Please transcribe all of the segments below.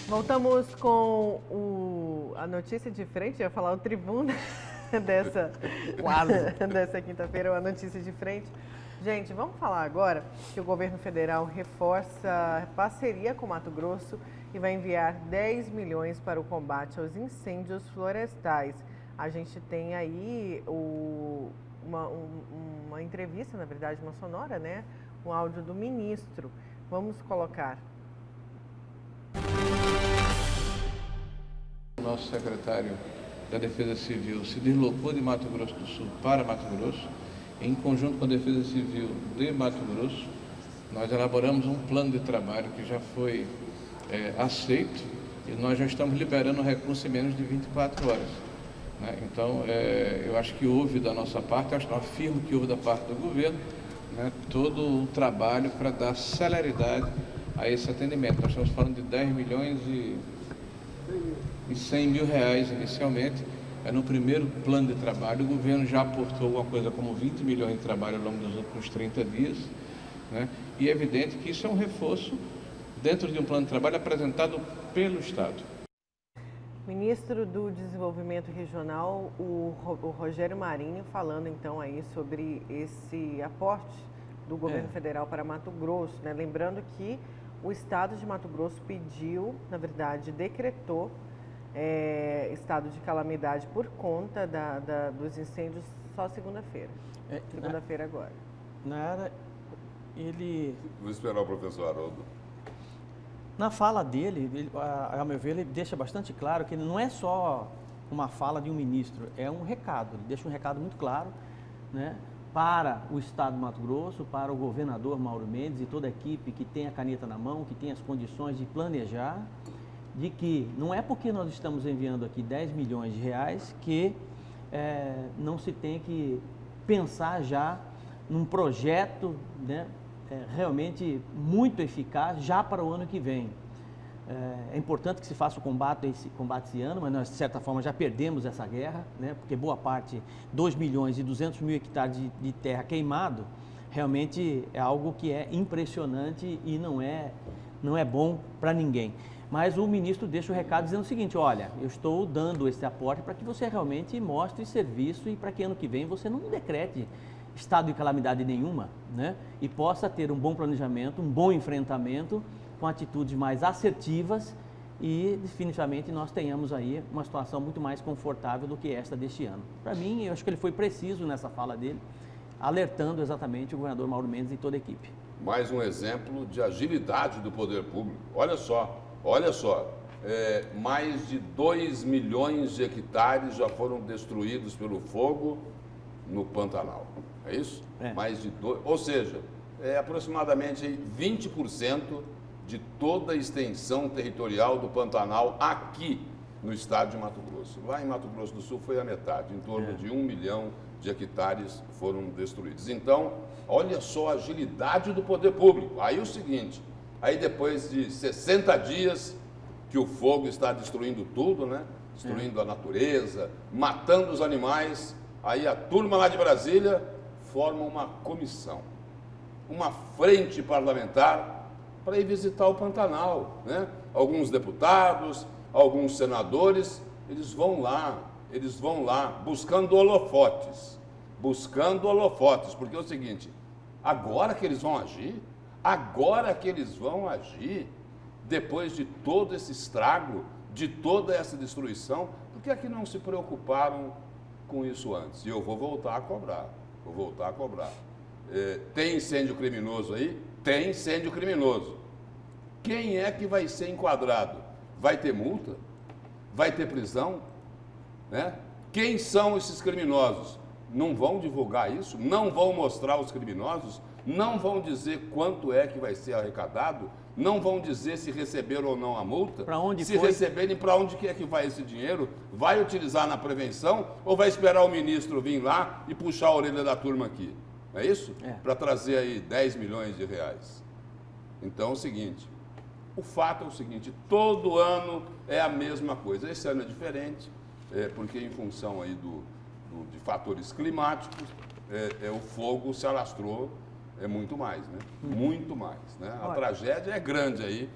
Voltamos com a notícia de frente, eu ia falar o Tribuna dessa quinta-feira, a notícia de frente. Gente, vamos falar agora que o governo federal reforça parceria com Mato Grosso e vai enviar 10 milhões para o combate aos incêndios florestais. A gente tem aí uma entrevista, na verdade, uma sonora, né? Um áudio do ministro. Vamos colocar. O nosso secretário da Defesa Civil se deslocou de Mato Grosso do Sul para Mato Grosso. Em conjunto com a Defesa Civil de Mato Grosso, nós elaboramos um plano de trabalho que já foi aceito e nós já estamos liberando recursos em menos de 24 horas. Né? Então, eu acho que houve da nossa parte, eu afirmo que houve da parte do governo, né, todo o trabalho para dar celeridade a esse atendimento. Nós estamos falando de 10 milhões e 100 mil reais inicialmente. No primeiro plano de trabalho, o governo já aportou alguma coisa como 20 milhões de trabalho ao longo dos últimos 30 dias. Né? E é evidente que isso é um reforço dentro de um plano de trabalho apresentado pelo Estado. Ministro do Desenvolvimento Regional, o Rogério Marinho, falando então aí sobre esse aporte do governo federal para Mato Grosso, né? Lembrando que o estado de Mato Grosso pediu, na verdade, decretou estado de calamidade por conta dos incêndios só segunda-feira. Segunda-feira agora. Nara, ele... Vou esperar o professor Haroldo. Na fala dele, ao meu ver, ele deixa bastante claro que não é só uma fala de um ministro, é um recado. Ele deixa um recado muito claro, né, para o estado de Mato Grosso, para o governador Mauro Mendes e toda a equipe que tem a caneta na mão, que tem as condições de planejar, de que não é porque nós estamos enviando aqui 10 milhões de reais que não se tem que pensar já num projeto, né, realmente muito eficaz já para o ano que vem. É importante que se faça o combate esse ano, mas nós, de certa forma, já perdemos essa guerra, né, porque boa parte, 2 milhões e 200 mil hectares de terra queimado, realmente é algo que é impressionante e não é bom para ninguém. Mas o ministro deixa o recado dizendo o seguinte: olha, eu estou dando esse aporte para que você realmente mostre serviço e para que ano que vem você não decrete estado de calamidade nenhuma, né? E possa ter um bom planejamento, um bom enfrentamento, com atitudes mais assertivas e definitivamente nós tenhamos aí uma situação muito mais confortável do que esta deste ano. Para mim, eu acho que ele foi preciso nessa fala dele, alertando exatamente o governador Mauro Mendes e toda a equipe. Mais um exemplo de agilidade do poder público. Olha só, mais de 2 milhões de hectares já foram destruídos pelo fogo no Pantanal. É isso? Mais de ou seja, aproximadamente 20% de toda a extensão territorial do Pantanal aqui no estado de Mato Grosso. Lá em Mato Grosso do Sul foi a metade, em torno de 1 milhão de hectares foram destruídos. Então, olha só a agilidade do poder público. Aí o seguinte, aí depois de 60 dias que o fogo está destruindo tudo, né? Destruindo a natureza, matando os animais, aí a turma lá de Brasília forma uma comissão, uma frente parlamentar para ir visitar o Pantanal, né? Alguns deputados, alguns senadores, eles vão lá, buscando holofotes, porque é o seguinte, agora que eles vão agir, depois de todo esse estrago, de toda essa destruição, por que é que não se preocuparam com isso antes? E eu vou voltar a cobrar. Tem incêndio criminoso aí? Tem incêndio criminoso. Quem é que vai ser enquadrado? Vai ter multa? Vai ter prisão? Né? Quem são esses criminosos? Não vão divulgar isso? Não vão mostrar os criminosos? Não vão dizer quanto é que vai ser arrecadado? Não vão dizer se receberam ou não a multa? Para onde se foi? Receberem, para onde é que vai esse dinheiro? Vai utilizar na prevenção ou vai esperar o ministro vir lá e puxar a orelha da turma aqui? É isso? Para trazer aí 10 milhões de reais. Então é o seguinte, o fato é o seguinte, todo ano é a mesma coisa. Esse ano é diferente, porque em função aí de fatores climáticos, o fogo se alastrou muito mais, né? Muito mais, né? A tragédia é grande aí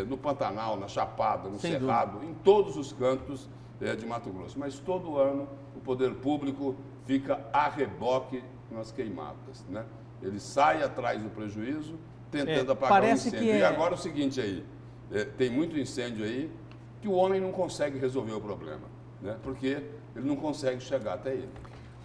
no Pantanal, na Chapada, no Sem Cerrado, em todos os cantos de Mato Grosso. Mas todo ano o poder público fica a reboque nas queimadas, né? Ele sai atrás do prejuízo, tentando apagar o incêndio. E agora o seguinte aí, tem muito incêndio aí que o homem não consegue resolver o problema, né? Porque ele não consegue chegar até ele.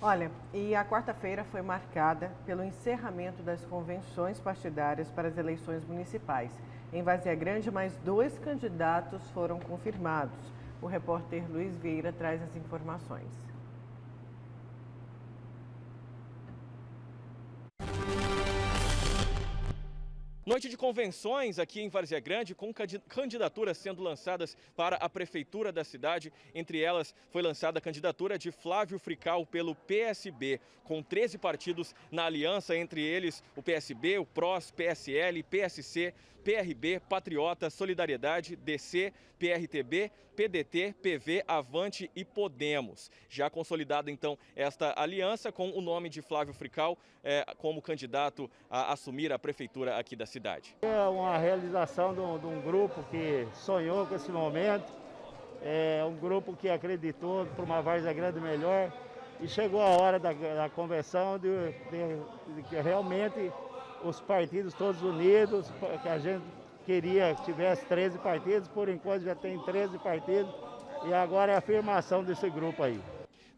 Olha, e a quarta-feira foi marcada pelo encerramento das convenções partidárias para as eleições municipais. Em Várzea Grande, mais 2 candidatos foram confirmados. O repórter Luiz Vieira traz as informações. Noite de convenções aqui em Várzea Grande, com candidaturas sendo lançadas para a prefeitura da cidade. Entre elas, foi lançada a candidatura de Flávio Frical pelo PSB, com 13 partidos na aliança, entre eles o PSB, o PROS, PSL, PSC, PRB, Patriota, Solidariedade, DC, PRTB, PDT, PV, Avante e Podemos. Já consolidada, então, esta aliança com o nome de Flávio Frical como candidato a assumir a prefeitura aqui da cidade. É uma realização de um grupo que sonhou com esse momento, é um grupo que acreditou para uma Várzea Grande melhor e chegou a hora da convenção de que realmente os partidos todos unidos, que a gente queria que tivesse 13 partidos, por enquanto já tem 13 partidos e agora é a afirmação desse grupo aí.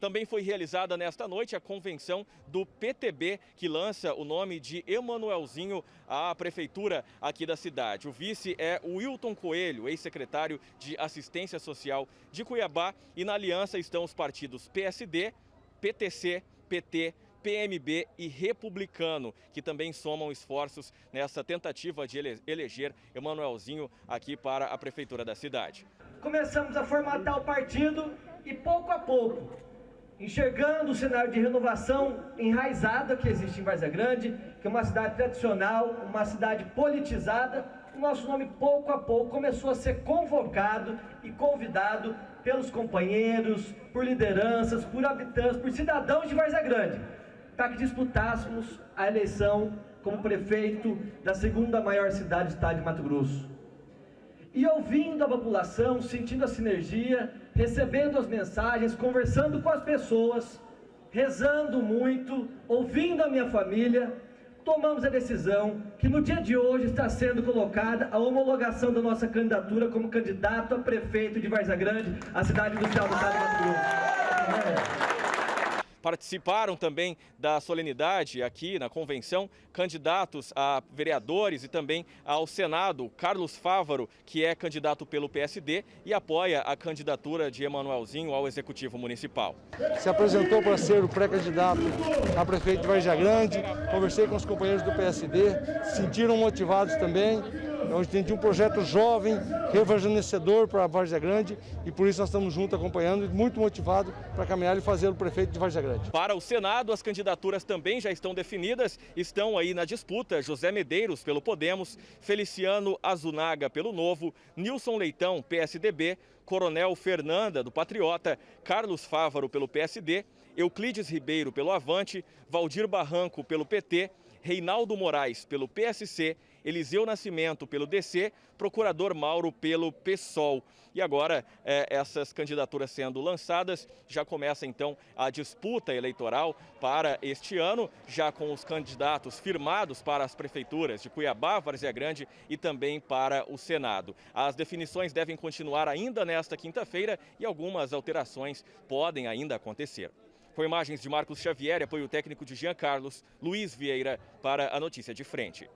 Também foi realizada nesta noite a convenção do PTB, que lança o nome de Emanuelzinho à prefeitura aqui da cidade. O vice é o Wilton Coelho, ex-secretário de Assistência Social de Cuiabá, e na aliança estão os partidos PSD, PTC, PT, PMB e Republicano, que também somam esforços nessa tentativa de eleger Emanuelzinho aqui para a prefeitura da cidade. Começamos a formatar o partido e pouco a pouco, enxergando o cenário de renovação enraizada que existe em Várzea Grande, que é uma cidade tradicional, uma cidade politizada, o nosso nome pouco a pouco começou a ser convocado e convidado pelos companheiros, por lideranças, por habitantes, por cidadãos de Várzea Grande, para que disputássemos a eleição como prefeito da segunda maior cidade do estado de Mato Grosso. E ouvindo a população, sentindo a sinergia, recebendo as mensagens, conversando com as pessoas, rezando muito, ouvindo a minha família, tomamos a decisão que no dia de hoje está sendo colocada a homologação da nossa candidatura como candidato a prefeito de Várzea Grande, a cidade industrial do estado de Mato Grosso. Participaram também da solenidade aqui na convenção candidatos a vereadores e também ao Senado, Carlos Fávaro, que é candidato pelo PSD e apoia a candidatura de Emanuelzinho ao Executivo Municipal. Se apresentou para ser o pré-candidato a prefeito de Várzea Grande, conversei com os companheiros do PSD, se sentiram motivados também. A gente tem um projeto jovem, rejuvenescedor para a Várzea Grande e por isso nós estamos juntos acompanhando e muito motivados para caminhar e fazer o prefeito de Várzea Grande. Para o Senado, as candidaturas também já estão definidas, estão aí na disputa José Medeiros pelo Podemos, Feliciano Azunaga pelo Novo, Nilson Leitão, PSDB, Coronel Fernanda do Patriota, Carlos Fávaro pelo PSD, Euclides Ribeiro pelo Avante, Valdir Barranco pelo PT, Reinaldo Moraes pelo PSC, Eliseu Nascimento pelo DC, Procurador Mauro pelo PSOL. E agora, essas candidaturas sendo lançadas, já começa então a disputa eleitoral para este ano, já com os candidatos firmados para as prefeituras de Cuiabá, Várzea Grande e também para o Senado. As definições devem continuar ainda nesta quinta-feira e algumas alterações podem ainda acontecer. Com imagens de Marcos Xavier e apoio técnico de Jean Carlos, Luiz Vieira para a Notícia de Frente.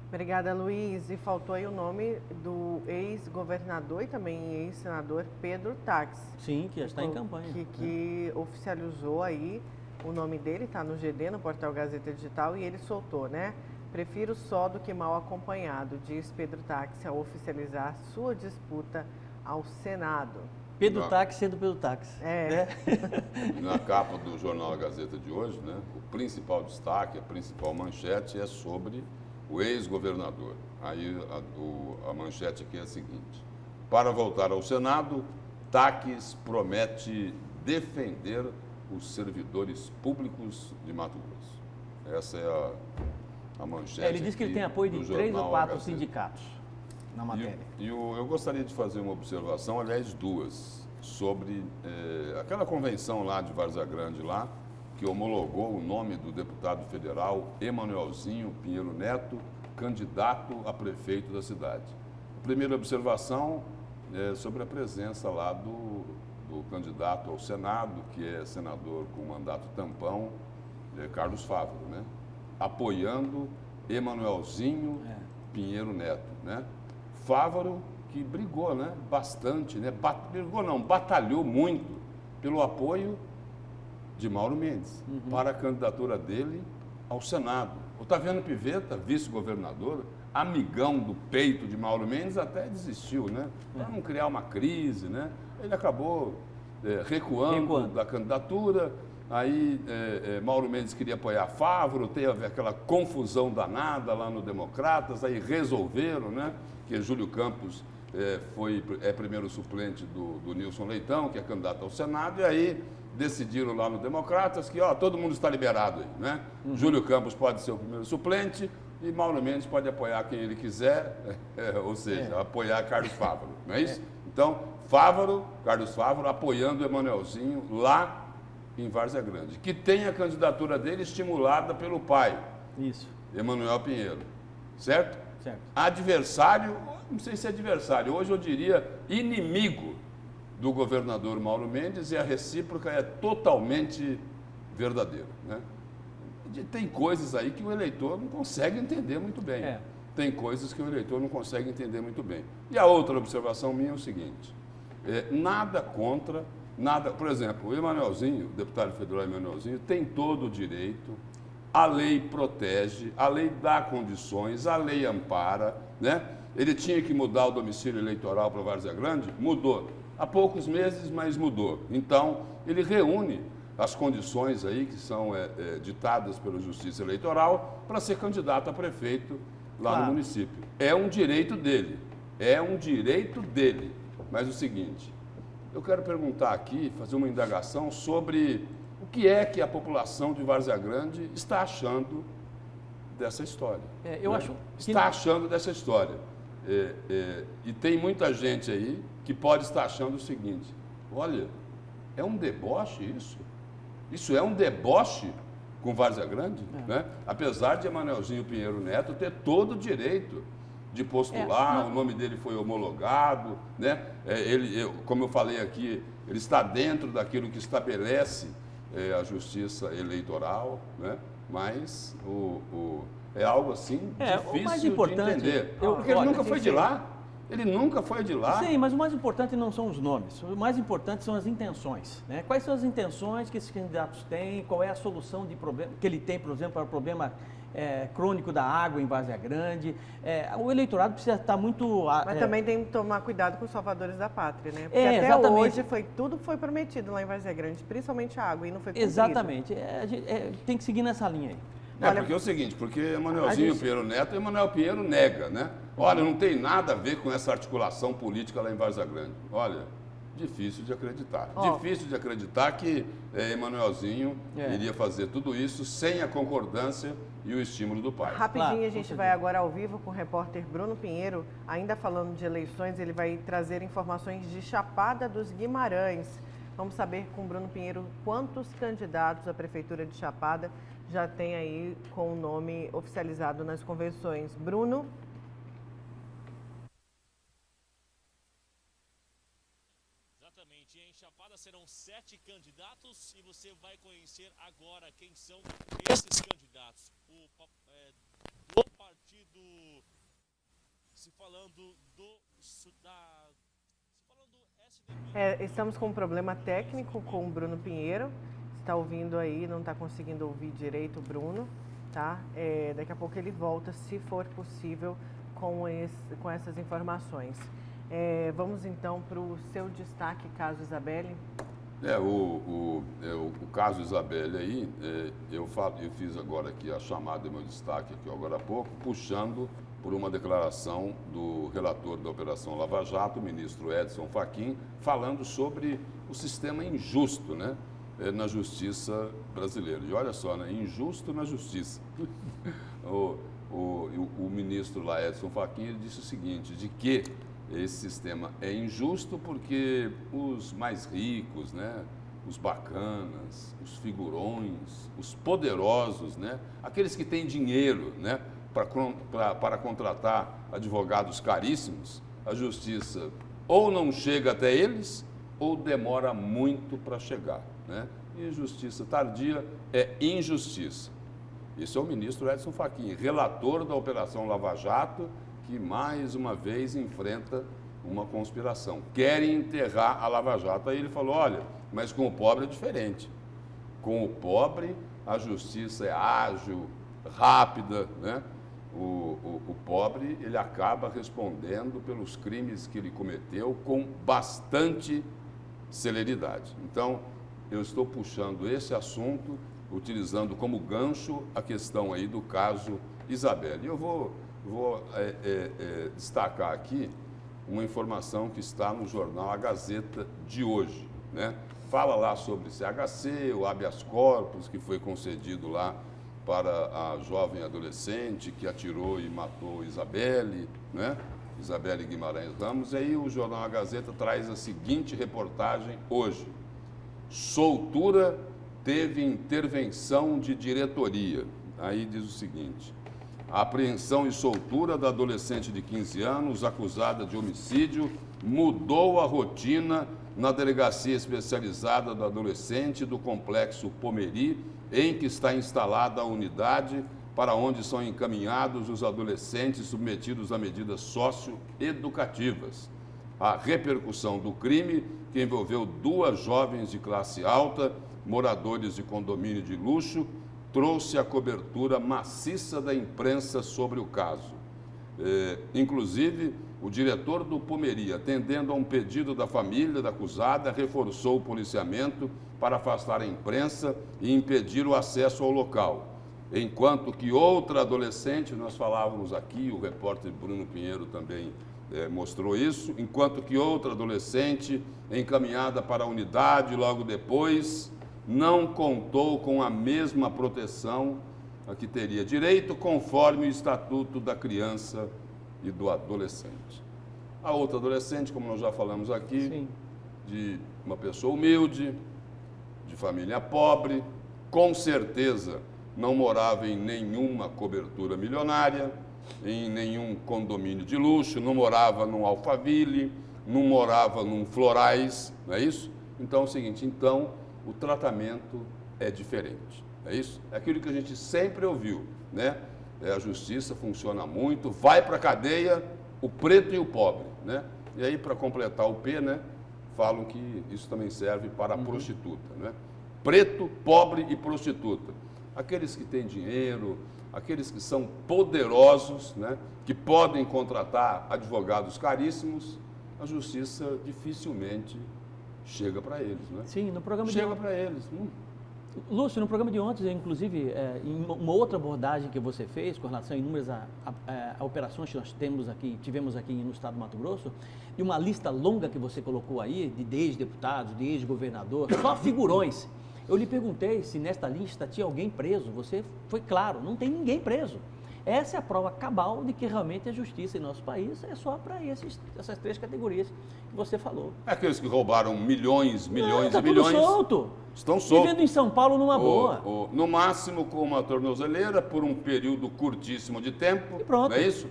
Obrigada, Luiz. E faltou aí o nome do ex-governador e também ex-senador Pedro Táxi. Sim, que já está em campanha. Que oficializou aí o nome dele, está no GD, no portal Gazeta Digital, e ele soltou, né? Prefiro só do que mal acompanhado, diz Pedro Táxi ao oficializar sua disputa ao Senado. Pedro Táxi sendo Pedro Táxi. Né? Na capa do jornal Gazeta de hoje, né, o principal destaque, a principal manchete é sobre o ex-governador. Aí a manchete aqui é a seguinte: para voltar ao Senado, Táxi promete defender os servidores públicos de Mato Grosso. Essa é a manchete. Ele diz que ele tem apoio de 3 ou 4 sindicatos. na matéria. Eu gostaria de fazer uma observação, aliás, duas, sobre aquela convenção lá de Várzea Grande, lá, que homologou o nome do deputado federal Emanuelzinho Pinheiro Neto, candidato a prefeito da cidade. A primeira observação é sobre a presença lá do candidato ao Senado, que é senador com mandato tampão, Carlos Fávaro, né? Apoiando Emanuelzinho Pinheiro Neto, né? Fávaro que brigou, né? Bastante, né? Batalhou muito pelo apoio de Mauro Mendes para a candidatura dele ao Senado. Otaviano Pivetta, vice-governador, amigão do peito de Mauro Mendes, até desistiu, né? Para não criar uma crise, né? Ele acabou recuando da candidatura. Aí Mauro Mendes queria apoiar Fávaro, teve aquela confusão danada lá no Democratas, aí resolveram, né? Que Júlio Campos é primeiro suplente do Nilson Leitão, que é candidato ao Senado, e aí decidiram lá no Democratas que todo mundo está liberado aí, né? Júlio Campos pode ser o primeiro suplente e Mauro Mendes pode apoiar quem ele quiser, ou seja, apoiar Carlos Fávaro, não é isso? Então, Carlos Fávaro apoiando o Emanuelzinho lá em Várzea Grande, que tem a candidatura dele estimulada pelo pai, Emanuel Pinheiro, certo? Certo. Adversário, não sei se é adversário, hoje eu diria inimigo do governador Mauro Mendes, e a recíproca é totalmente verdadeira, né? Tem coisas aí que o eleitor não consegue entender muito bem. Tem coisas que o eleitor não consegue entender muito bem. E a outra observação minha é o seguinte, nada contra, por exemplo, o Emanuelzinho, o deputado federal Emanuelzinho, tem todo o direito, a lei protege, a lei dá condições, a lei ampara, né? Ele tinha que mudar o domicílio eleitoral para Várzea Grande? Mudou. Há poucos meses, mas mudou. Então, ele reúne as condições aí que são ditadas pela Justiça Eleitoral para ser candidato a prefeito lá no município. É um direito dele. Mas o seguinte, eu quero perguntar aqui, fazer uma indagação sobre o que é que a população de Várzea Grande está achando dessa história. Está achando dessa história. E tem muita gente aí que pode estar achando o seguinte, olha, é um deboche isso? Isso é um deboche com Várzea Grande? Né? Apesar de Emanuelzinho Pinheiro Neto ter todo o direito de postular, o nome dele foi homologado, né? Como eu falei aqui, ele está dentro daquilo que estabelece a Justiça Eleitoral, né? Mas é algo assim difícil de entender. Porque ele nunca foi de lá. Ele nunca foi de lá. Sim, mas o mais importante não são os nomes. O mais importante são as intenções, né? Quais são as intenções que esses candidatos têm? Qual é a solução de problema que ele tem, por exemplo, para o problema crônico da água em Várzea Grande? O eleitorado precisa estar muito... Mas também tem que tomar cuidado com os salvadores da pátria, né? Porque até hoje tudo foi prometido lá em Várzea Grande, principalmente a água, e não foi cumprido. Exatamente. Tem que seguir nessa linha aí. Porque é o seguinte, porque Emanuelzinho Pinheiro Neto, Emanuel Pinheiro nega, né? Olha, não tem nada a ver com essa articulação política lá em Várzea Grande. Olha, difícil de acreditar. Difícil de acreditar que Emanuelzinho iria fazer tudo isso sem a concordância e o estímulo do pai. Rapidinho, a gente vai agora ao vivo com o repórter Bruno Pinheiro, ainda falando de eleições, ele vai trazer informações de Chapada dos Guimarães. Vamos saber com o Bruno Pinheiro quantos candidatos à Prefeitura de Chapada já tem aí com o nome oficializado nas convenções. Bruno? Exatamente. Em Chapada serão 7 candidatos e você vai conhecer agora quem são esses candidatos. O partido, estamos com um problema técnico com o Bruno Pinheiro. Está ouvindo aí, não está conseguindo ouvir direito o Bruno, tá? Daqui a pouco ele volta, se for possível, com essas informações. Vamos então para o seu destaque, caso Isabelle. O caso Isabelle aí, eu fiz agora aqui a chamada do meu destaque aqui agora há pouco, puxando por uma declaração do relator da Operação Lava Jato, o ministro Edson Fachin, falando sobre o sistema injusto, né? Na justiça brasileira. E olha só, né? Injusto na justiça. o ministro lá, Edson Fachin, ele disse o seguinte, de que esse sistema é injusto porque os mais ricos, né, os bacanas, os figurões, os poderosos, né, aqueles que têm dinheiro, né, para contratar advogados caríssimos, a justiça ou não chega até eles ou demora muito para chegar, né? E justiça tardia é injustiça. Esse é o ministro Edson Fachin, relator da Operação Lava Jato, que mais uma vez enfrenta uma conspiração. Querem enterrar a Lava Jato. Aí ele falou, olha, mas com o pobre é diferente. Com o pobre, a justiça é ágil, rápida, né? O pobre, ele acaba respondendo pelos crimes que ele cometeu com bastante celeridade. Então, eu estou puxando esse assunto, utilizando como gancho a questão aí do caso Isabelle. Eu vou destacar aqui uma informação que está no jornal A Gazeta de hoje, né? Fala lá sobre CHC, o habeas corpus que foi concedido lá para a jovem adolescente que atirou e matou Isabelle, né? Isabelle Guimarães Ramos. E aí o jornal A Gazeta traz a seguinte reportagem hoje. Soltura teve intervenção de diretoria. Aí diz o seguinte: a apreensão e soltura da adolescente de 15 anos, acusada de homicídio, mudou a rotina na delegacia especializada do adolescente do Complexo Pomeri, em que está instalada a unidade para onde são encaminhados os adolescentes submetidos a medidas socioeducativas. A repercussão do crime, que envolveu 2 jovens de classe alta, moradores de condomínio de luxo, trouxe a cobertura maciça da imprensa sobre o caso. Inclusive, o diretor do Pomeri, atendendo a um pedido da família da acusada, reforçou o policiamento para afastar a imprensa e impedir o acesso ao local. Enquanto que outra adolescente, nós falávamos aqui, o repórter Bruno Pinheiro também mostrou isso, enquanto que outra adolescente, encaminhada para a unidade logo depois, não contou com a mesma proteção a que teria direito, conforme o Estatuto da Criança e do Adolescente. A outra adolescente, como nós já falamos aqui, sim, de uma pessoa humilde, de família pobre, com certeza não morava em nenhuma cobertura milionária, em nenhum condomínio de luxo, não morava num Alphaville, não morava num Florais, não é isso? Então é o seguinte, então o tratamento é diferente, é isso? É aquilo que a gente sempre ouviu, né? A justiça funciona muito, vai para a cadeia o preto e o pobre, né? E aí, para completar o P, né, falam que isso também serve para a prostituta, né? Preto, pobre e prostituta. Aqueles que têm dinheiro, aqueles que são poderosos, né, que podem contratar advogados caríssimos, a justiça dificilmente chega para eles, né? Sim, no programa chega para eles. Lúcio, no programa de ontem, inclusive, em uma outra abordagem que você fez com relação a inúmeras operações que nós tivemos aqui no estado do Mato Grosso, e uma lista longa que você colocou aí, de ex-deputados, de ex-governador, só figurões. Eu lhe perguntei se nesta lista tinha alguém preso. Você foi claro, não tem ninguém preso. Essa é a prova cabal de que realmente a justiça em nosso país é só para essas 3 categorias que você falou. É aqueles que roubaram milhões e milhões. Solto. Estão soltos. Vivendo em São Paulo numa boa. No máximo com uma tornozeleira por um período curtíssimo de tempo. E pronto. Não é isso?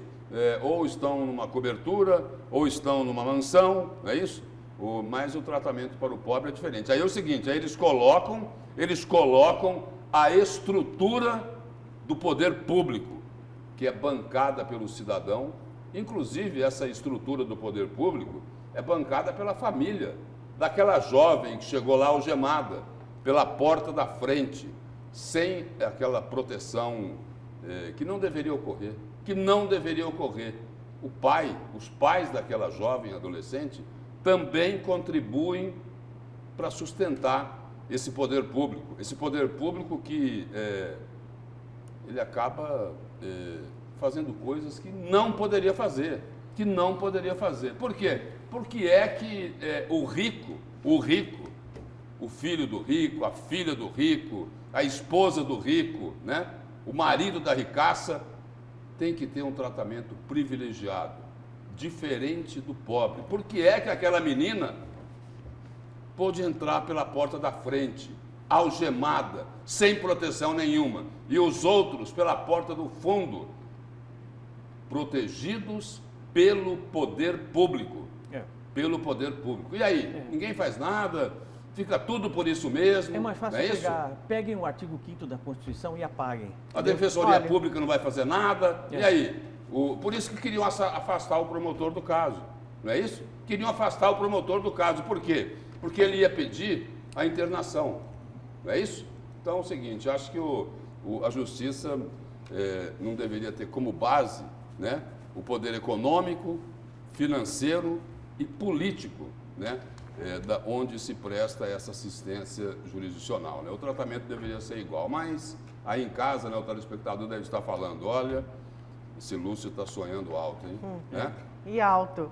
Ou estão numa cobertura, ou estão numa mansão, não é isso? Mas o tratamento para o pobre é diferente. Aí é o seguinte, aí eles colocam a estrutura do poder público, que é bancada pelo cidadão. Inclusive, essa estrutura do poder público é bancada pela família daquela jovem que chegou lá algemada pela porta da frente, sem aquela proteção que não deveria ocorrer, Os pais daquela jovem adolescente também contribuem para sustentar esse poder público que ele acaba fazendo coisas que não poderia fazer, Por quê? Porque é que o rico, o filho do rico, a filha do rico, a esposa do rico, né? O marido da ricaça, tem que ter um tratamento privilegiado, diferente do pobre. Por que é que aquela menina pôde entrar pela porta da frente, algemada, sem proteção nenhuma, e os outros pela porta do fundo, protegidos pelo poder público? Pelo poder público. E aí? Ninguém faz nada, fica tudo por isso mesmo. É mais fácil pegar, peguem o artigo 5º da Constituição e apaguem. A Defensoria Pública não vai fazer nada. E aí? Por isso que queriam afastar o promotor do caso. Não é isso? Queriam afastar o promotor do caso. Por quê? Porque ele ia pedir a internação. Não é isso? Então é o seguinte, acho que a Justiça não deveria ter como base, né, o poder econômico, financeiro e político, né, da onde se presta essa assistência jurisdicional, né? O tratamento deveria ser igual, mas aí em casa, né, o telespectador deve estar falando, olha, esse Lúcio está sonhando alto, hein? Né? E alto.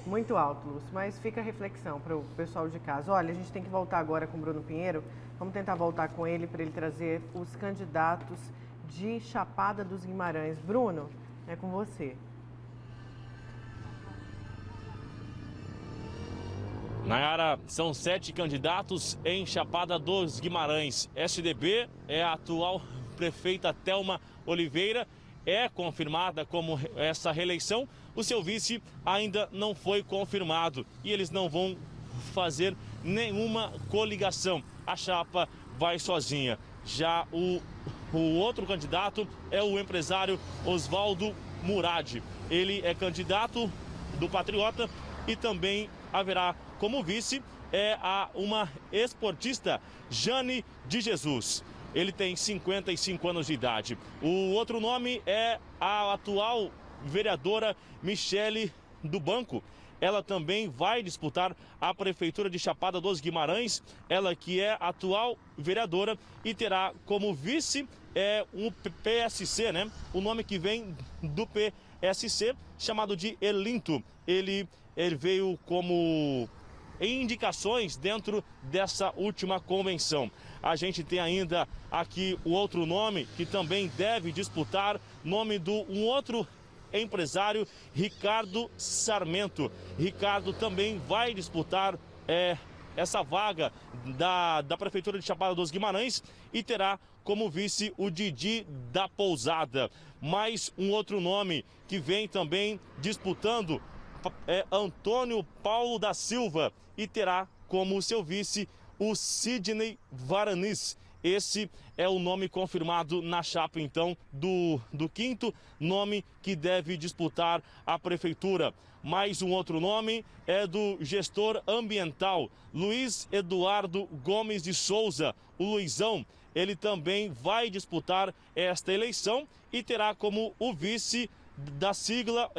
Muito alto, Lúcio, mas fica a reflexão para o pessoal de casa. Olha, a gente tem que voltar agora com o Bruno Pinheiro, vamos tentar voltar com ele para ele trazer os candidatos de Chapada dos Guimarães. Bruno, é com você. Nayara, são 7 candidatos em Chapada dos Guimarães. SDB é a atual prefeita Thelma Oliveira, é confirmada como essa reeleição. O seu vice ainda não foi confirmado e eles não vão fazer nenhuma coligação. A chapa vai sozinha. Já o outro candidato é o empresário Oswaldo Murad. Ele é candidato do Patriota e também haverá como vice uma esportista, Jane de Jesus. Ele tem 55 anos de idade. O outro nome é a atual vereadora Michele do Banco. Ela também vai disputar a Prefeitura de Chapada dos Guimarães. Ela que é atual vereadora e terá como vice um PSC, né? O nome que vem do PSC, chamado de Elinto. Ele veio como indicações dentro dessa última convenção. A gente tem ainda aqui o outro nome que também deve disputar, nome do um outro empresário, Ricardo Sarmento. Ricardo também vai disputar essa vaga da Prefeitura de Chapada dos Guimarães e terá como vice o Didi da Pousada. Mais um outro nome que vem também disputando é Antônio Paulo da Silva e terá como seu vice o Sidney Varanis. Esse é o nome confirmado na chapa, então, do 5º nome que deve disputar a prefeitura. Mais um outro nome é do gestor ambiental, Luiz Eduardo Gomes de Souza, o Luizão. Ele também vai disputar esta eleição e terá como o vice da sigla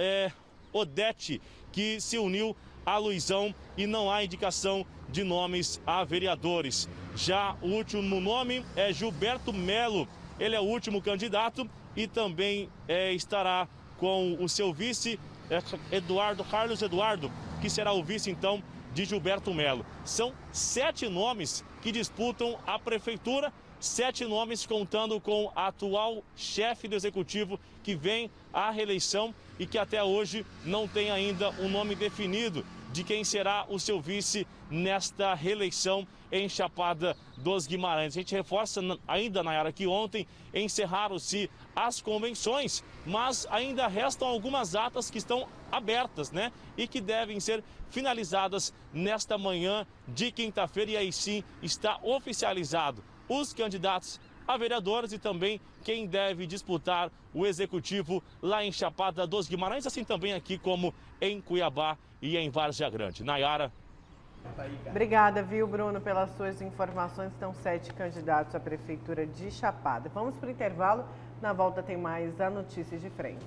Odete, que se uniu a Luizão e não há indicação de nomes a vereadores. Já o último nome é Gilberto Melo, ele é o último candidato e também estará com o seu vice, Carlos Eduardo, que será o vice então de Gilberto Melo. São 7 nomes que disputam a prefeitura, 7 nomes contando com a atual chefe do executivo que vem à reeleição e que até hoje não tem ainda um nome definido de quem será o seu vice nesta reeleição em Chapada dos Guimarães. A gente reforça ainda, Nayara, que ontem encerraram-se as convenções, mas ainda restam algumas atas que estão abertas, né? E que devem ser finalizadas nesta manhã de quinta-feira e aí sim está oficializado os candidatos a vereadores e também quem deve disputar o executivo lá em Chapada dos Guimarães, assim também aqui como em Cuiabá e em Várzea Grande. Nayara. Obrigada, viu, Bruno, pelas suas informações. Estão 7 candidatos à Prefeitura de Chapada. Vamos para o intervalo. Na volta tem mais a Notícias de Frente.